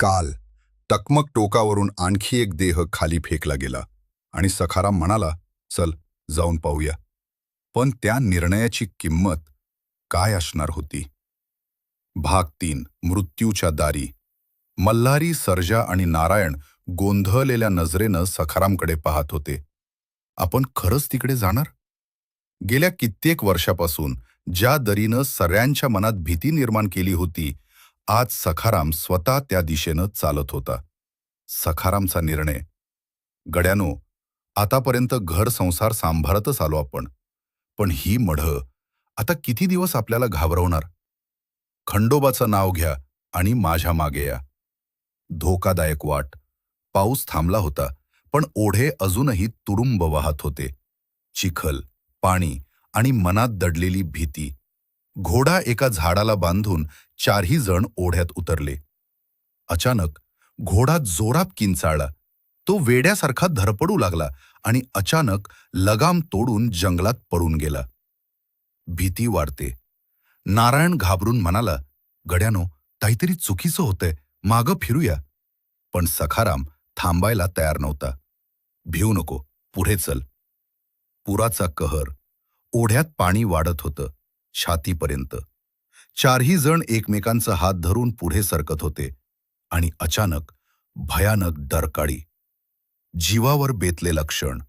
काल टकमक टोकावरून आणखी एक देह खाली फेकला गेला आणि सखाराम म्हणाला, चल जाऊन पाहूया. पण त्या निर्णयाची किंमत काय असणार होती? भाग 3. मृत्यूच्या दारी. मल्हारी, सर्जा आणि नारायण गोंधळलेल्या नजरेनं सखारामकडे पाहत होते. आपण खरंच तिकडे जाणार? गेल्या कित्येक वर्षापासून ज्या दरीनं सगळ्यांच्या मनात भीती निर्माण केली होती, आज सखाराम स्वतः त्या दिशेनं चालत होता. सखारामचा निर्णय. गड्यानो, आतापर्यंत घर संसार सांभाळतच आलो आपण, पण ही मढं आता किती दिवस आपल्याला घाबरवणार? खंडोबाचं नाव घ्या आणि माझ्या मागे या. धोकादायक वाट. पाऊस थांबला होता, पण ओढे अजूनही तुडुंब वाहत होते. चिखल, पाणी आणि मनात दडलेली भीती. घोडा एका झाडाला बांधून चारही जण ओढ्यात उतरले. अचानक घोडा जोरात किंचाळला. तो वेड्यासारखा धडपडू लागला आणि अचानक लगाम तोडून जंगलात पडून गेला. भीती वाढते. नारायण घाबरून म्हणाला, गड्यानो, काहीतरी चुकीचं होतंय, मागं फिरूया. पण सखाराम थांबायला तयार नव्हता. भिवू नको, पुढे चल. पुराचा कहर. ओढ्यात पाणी वाढत होतं छातीपर्यंत. चारही जण एकमेकांचा हात धरून पुढे सरकत होते आणि अचानक भयानक डरकाळी. जीवावर बेतलेलं क्षण.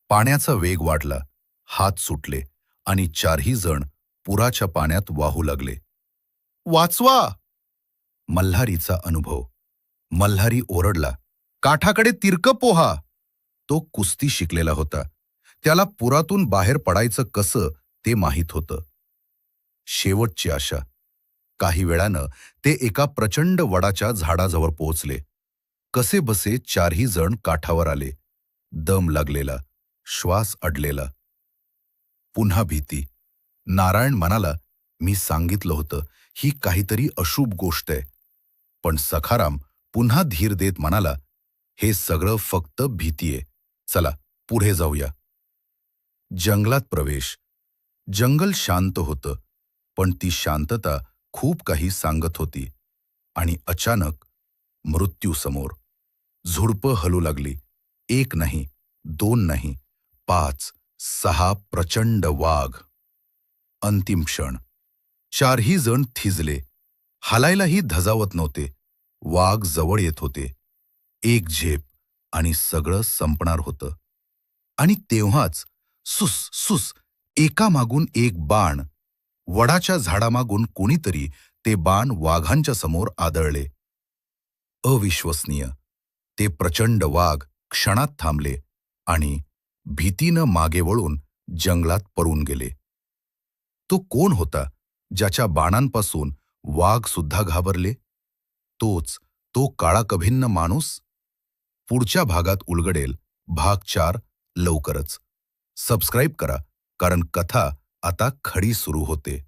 पाण्याचा वेग वाढला, हात सुटले आणि चारही जण पुराच्या पाण्यात वाहू लागले. वाचवा! मल्हारीचा अनुभव. मल्हारी ओरडला, काठाकडे तिरकं पोहा. तो कुस्ती शिकलेला होता. त्याला पुरातून बाहेर पडायचं कसं ते माहीत होतं. शेवटची आशा. काही वेळानं ते एका प्रचंड वडाच्या झाडाजवळ पोहोचले. कसेबसे चारही जण काठावर आले. दम लागलेला, श्वास अडलेला. पुन्हा भीती. नारायण म्हणाला, मी सांगितलं होतं, ही काहीतरी अशुभ गोष्ट आहे. पण सखाराम पुन्हा धीर देत म्हणाला, हे सगळं फक्त भीती आहे. चला पुढे जाऊया. जंगलात प्रवेश. जंगल शांत होतं, पण ती शांतता खूप काही सांगत होती. आणि अचानक मृत्यू समोर. झुडपं हलू लागली. एक नाही, दोन नाही, 5, 6 प्रचंड वाघ. अंतिम क्षण. चारही जण थिजले. हालायलाही धजावत नव्हते. वाघ जवळ येत होते. एक झेप आणि सगळं संपणार होतं. आणि तेव्हाच सुस सुस, एकामागून एक बाण. वडाच्या झाडामागून कोणीतरी ते बाण वाघांच्या समोर आदळले. अविश्वसनीय. ते प्रचंड वाघ क्षणात थांबले आणि भीतीनं मागे वळून जंगलात पळून गेले. तो कोण होता ज्याच्या बाणांपासून वाघ सुद्धा घाबरले? तोच, तो काळाकभिन्न माणूस. पुढच्या भागात उलगडेल भाग 4 लवकरच. सबस्क्राईब करा, कारण कथा आता खरी सुरू होते.